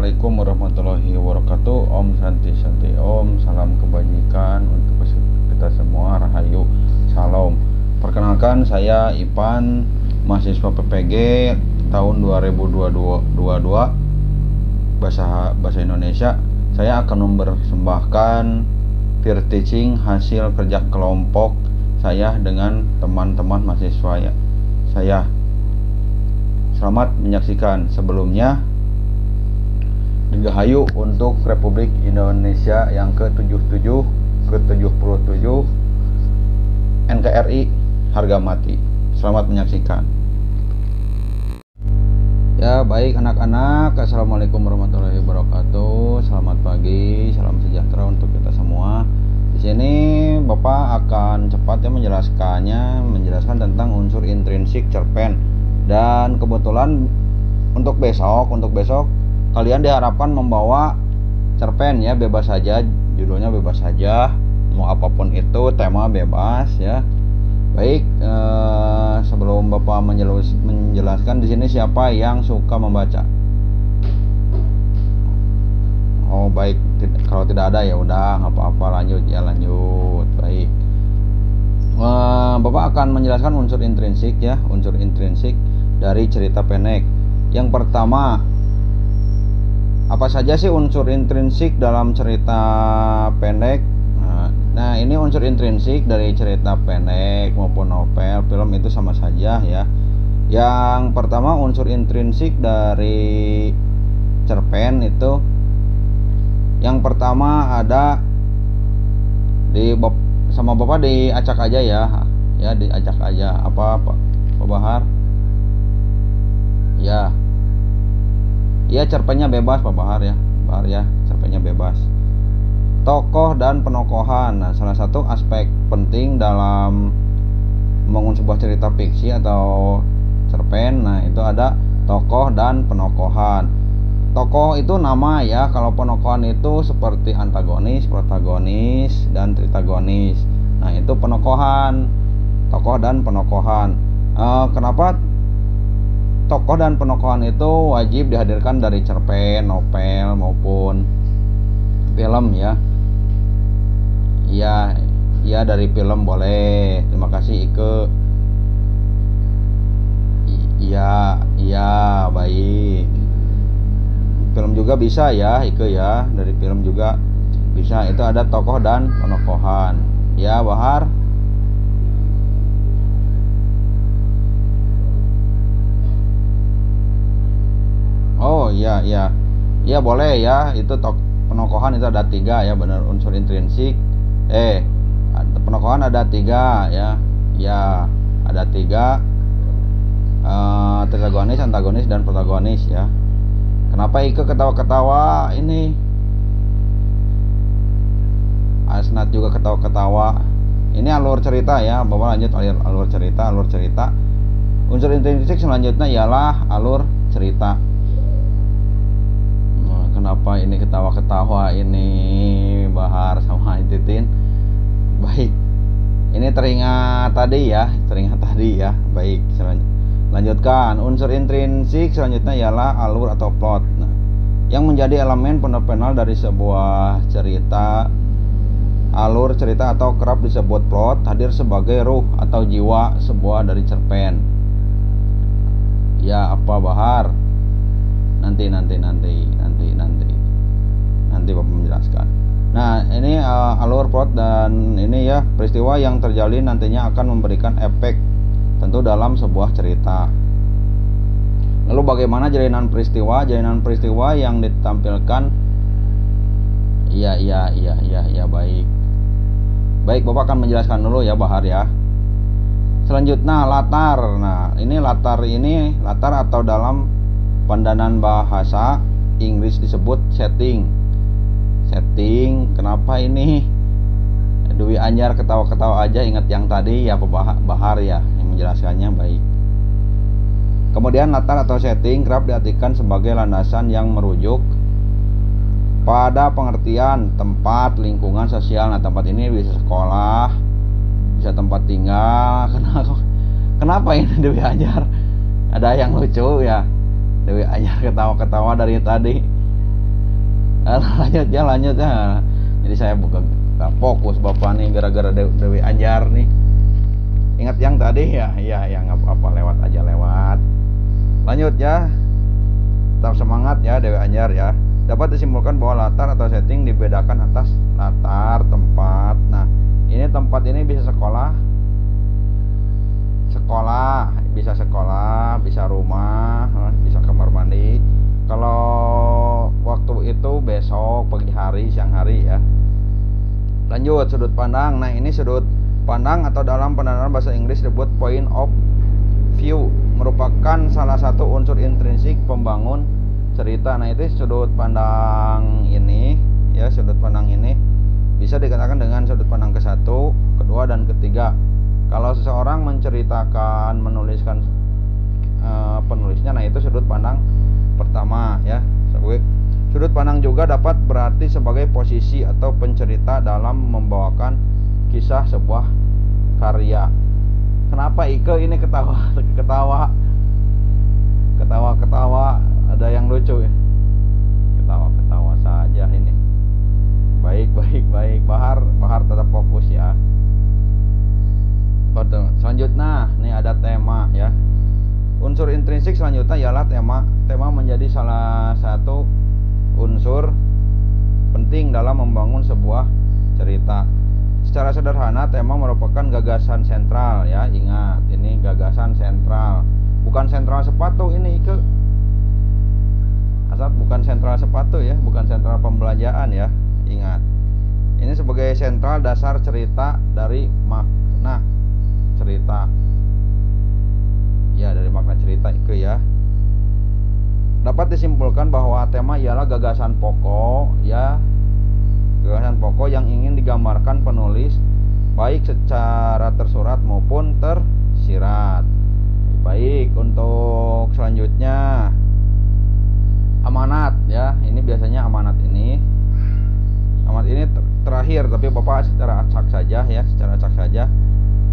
Assalamualaikum warahmatullahi wabarakatuh. Om Santi Santi Om. Salam kebajikan untuk kita semua. Rahayu. Salam. Perkenalkan, saya Ipan, mahasiswa PPG tahun 2022 bahasa Indonesia. Saya akan mempersembahkan peer teaching hasil kerja kelompok saya dengan teman-teman mahasiswa saya. Selamat menyaksikan. Sebelumnya, Dirgahayu untuk Republik Indonesia yang ke-77, ke-77, NKRI, harga mati. Selamat menyaksikan. Ya, baik anak-anak, Assalamualaikum warahmatullahi wabarakatuh. Selamat pagi, salam sejahtera untuk kita semua. Di sini Bapak akan cepat menjelaskan tentang unsur intrinsik cerpen. Dan kebetulan untuk besok kalian diharapkan membawa cerpen ya, bebas saja, judulnya bebas saja, mau apapun itu, tema bebas ya. Baik, sebelum Bapak menjelaskan, di sini siapa yang suka membaca? Oh baik, kalau tidak ada ya udah nggak apa-apa, lanjut. Baik, Bapak akan menjelaskan unsur intrinsik ya, unsur intrinsik dari cerita pendek. Yang pertama, apa saja sih unsur intrinsik dalam cerita pendek? Nah, ini unsur intrinsik dari cerita pendek maupun novel, film itu sama saja ya. Yang pertama, unsur intrinsik dari cerpen itu, yang pertama ada sama Bapak diacak aja ya, diacak aja. Apa Pak Bahar? Ya, cerpennya bebas Pak Bahar ya. Cerpennya bebas. Tokoh dan penokohan. Nah, salah satu aspek penting dalam membangun sebuah cerita fiksi atau cerpen, nah itu ada tokoh dan penokohan. Tokoh itu nama ya, kalau penokohan itu seperti antagonis, protagonis, dan tritagonis. Nah, itu penokohan. Tokoh dan penokohan. Kenapa tokoh dan penokohan itu wajib dihadirkan dari cerpen, novel maupun film ya? Iya, dari film boleh. Terima kasih Ike. Iya, baik. Film juga bisa ya Ike ya, dari film juga bisa. Itu ada tokoh dan penokohan. Ya, Bahar. Oh iya boleh ya. Itu penokohan itu ada 3 ya, benar, unsur intrinsik. Penokohan ada 3 ya. Ya, ada 3, tritagonis, antagonis, dan protagonis ya. Kenapa Ike ketawa-ketawa ini? Asnat juga ketawa-ketawa. Ini alur cerita ya, Bapak lanjut alur cerita. Unsur intrinsik selanjutnya ialah alur cerita. Kenapa ini ketawa-ketawa ini Bahar sama Titin? Baik, ini teringat tadi ya. Baik, lanjutkan. Unsur intrinsik selanjutnya ialah alur atau plot. Nah, yang menjadi elemen fundamental dari sebuah cerita. Alur cerita atau kerap disebut plot hadir sebagai ruh atau jiwa sebuah dari cerpen. Ya, apa Bahar? Nanti Bapak menjelaskan. Nah, ini alur plot, dan ini ya peristiwa yang terjalin nantinya akan memberikan efek tentu dalam sebuah cerita. Lalu bagaimana jalinan peristiwa yang ditampilkan? Iya, baik, Bapak akan menjelaskan dulu ya Bahar ya. Selanjutnya latar. Nah, ini latar atau dalam pandangan bahasa Inggris disebut setting. Kenapa ini Dwi Anyar ketawa-ketawa aja, ingat yang tadi ya Pak Bahar ya yang menjelaskannya. Baik. Kemudian latar atau setting kerap diartikan sebagai landasan yang merujuk pada pengertian tempat, lingkungan sosial. Nah, tempat ini bisa sekolah, bisa tempat tinggal. Kenapa ini Dewi Anyar? Ada yang lucu ya, Dewi Anyar ketawa-ketawa dari tadi. Lanjut ya. Jadi saya bukan tak fokus bapak nih gara-gara Dewi Anjar nih. Ingat yang tadi ya, ya nggak apa-apa, lewat aja lewat. Lanjut ya. Tetap semangat ya Dewi Anjar ya. Dapat disimpulkan bahwa latar atau setting dibedakan atas latar tempat. Nah, ini tempat ini bisa sekolah, bisa rumah, bisa kamar mandi. Kalau waktu itu besok, pagi hari, siang hari ya. Lanjut, sudut pandang. Nah, ini sudut pandang atau dalam penerapan bahasa Inggris disebut point of view, merupakan salah satu unsur intrinsik pembangun cerita. Nah, itu sudut pandang ini ya, sudut pandang ini bisa dikatakan dengan sudut pandang ke-1, kedua, dan ketiga. Kalau seseorang menceritakan, menuliskan penulisnya, nah itu sudut pandang pertama ya. Sudut pandang juga dapat berarti sebagai posisi atau pencerita dalam membawakan kisah sebuah karya. Kenapa Ike ini ketawa? Ada yang lucu ya? Ketawa saja ini. Baik. Bahar tetap fokus ya. Betul. Selanjutnya, nih ada tema ya. Unsur intrinsik selanjutnya ialah tema. Tema menjadi salah satu unsur penting dalam membangun sebuah cerita. Secara sederhana, tema merupakan gagasan sentral ya. Ingat, ini gagasan sentral. Bukan sentral sepatu ini Ike. Asal bukan sentral sepatu ya, bukan sentral pembelanjaan ya. Ingat. Ini sebagai sentral dasar cerita dari makna cerita. Ya, dari makna cerita itu ya. Dapat disimpulkan bahwa tema ialah gagasan pokok ya. Gagasan pokok yang ingin digambarkan penulis baik secara tersurat maupun tersirat. Baik, untuk selanjutnya amanat ya. Ini biasanya amanat ini terakhir, tapi Bapak secara acak saja ya, secara acak saja.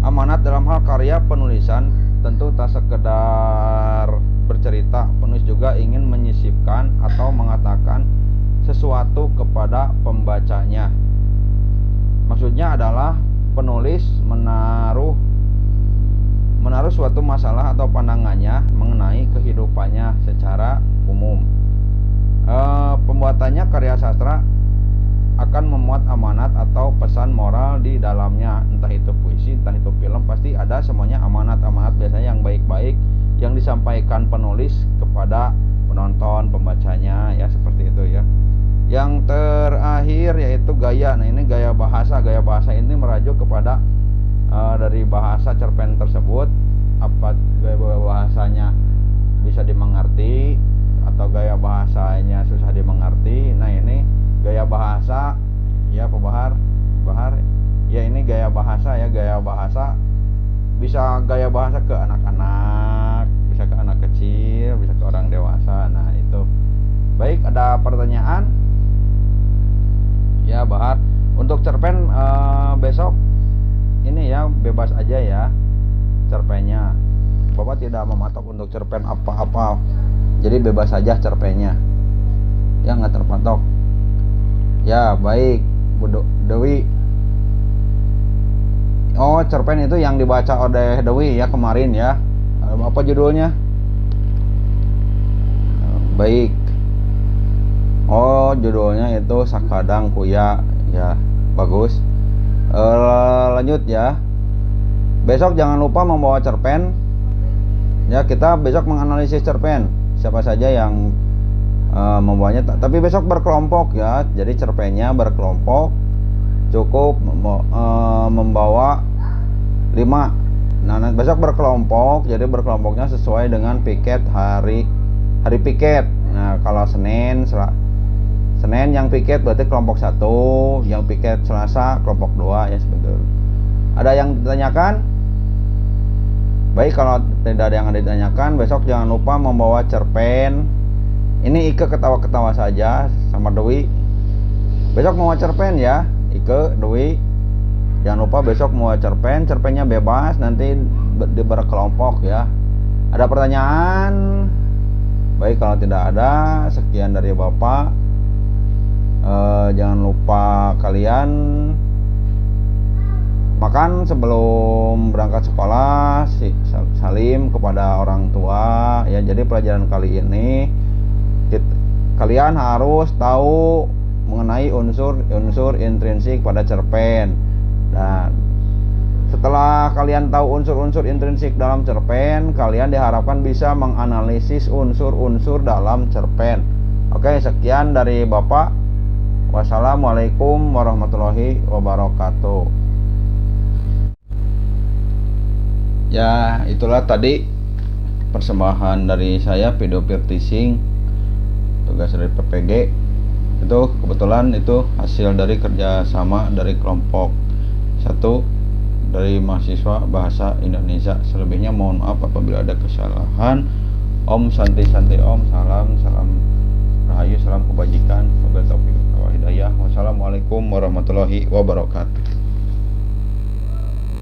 Amanat dalam hal karya penulisan tentu tak sekedar bercerita, penulis juga ingin menyisipkan atau mengatakan sesuatu kepada pembacanya. Maksudnya adalah penulis menaruh suatu masalah atau pandangannya mengenai kehidupannya secara umum. Pembuatannya karya sastra akan memuat amanat atau pesan moral di dalamnya, entah itu puisi, entah itu film, pasti ada semuanya amanat-amanat biasanya yang baik-baik yang disampaikan penulis kepada penonton, pembacanya ya, seperti itu ya. Yang terakhir yaitu gaya. Nah, ini gaya bahasa. Gaya bahasa ini merujuk kepada dari bahasa cerpen tersebut, apa gaya bahasanya bisa dimengerti atau gaya bahasanya susah dimengerti. Nah, ini gaya bahasa ya, Bahar ya, ini gaya bahasa ya. Gaya bahasa bisa gaya bahasa ke anak-anak, bisa ke anak kecil, bisa ke orang dewasa. Nah, itu. Baik, ada pertanyaan ya Bahar? Untuk cerpen besok ini ya bebas aja ya cerpennya. Bapak tidak mematok untuk cerpen apa-apa, jadi bebas saja cerpennya ya, nggak terpatok ya. Baik Bu Dewi. Oh, cerpen itu yang dibaca oleh Dewi ya kemarin ya. Apa judulnya? Baik. Oh, judulnya itu Sakadang Kuya ya. Bagus. Lanjut ya. Besok jangan lupa membawa cerpen ya. Kita besok menganalisis cerpen, siapa saja yang membawanya. Tapi besok berkelompok ya. Jadi cerpennya berkelompok. Cukup membawa 5. Nah, besok berkelompok. Jadi berkelompoknya sesuai dengan piket hari piket. Nah, kalau Senin yang piket berarti kelompok 1, yang piket Selasa kelompok 2 ya, seperti itu. Ada yang ditanyakan? Baik, kalau tidak ada yang ditanyakan, besok jangan lupa membawa cerpen. Ini Ike ketawa-ketawa saja sama Dewi. Besok mau cerpen ya, Ike, Dewi. Jangan lupa besok mau cerpen. Cerpennya bebas, nanti berkelompok ya. Ada pertanyaan? Baik, kalau tidak ada, sekian dari Bapak. Jangan lupa kalian makan sebelum berangkat sekolah, salim kepada orang tua ya. Jadi pelajaran kali ini kalian harus tahu mengenai unsur-unsur intrinsik pada cerpen. Dan setelah kalian tahu unsur-unsur intrinsik dalam cerpen, kalian diharapkan bisa menganalisis unsur-unsur dalam cerpen. Oke, sekian dari Bapak. Wassalamualaikum warahmatullahi wabarakatuh. Ya, itulah tadi persembahan dari saya, video practicing tugas dari PPG. Itu kebetulan itu hasil dari kerjasama dari kelompok 1 dari mahasiswa bahasa Indonesia. Selebihnya mohon maaf apabila ada kesalahan. Om Santi Santi Om, salam rahayu, salam kebajikan, wabillahi taufiq wal hidayah. Wassalamualaikum warahmatullahi wabarakatuh.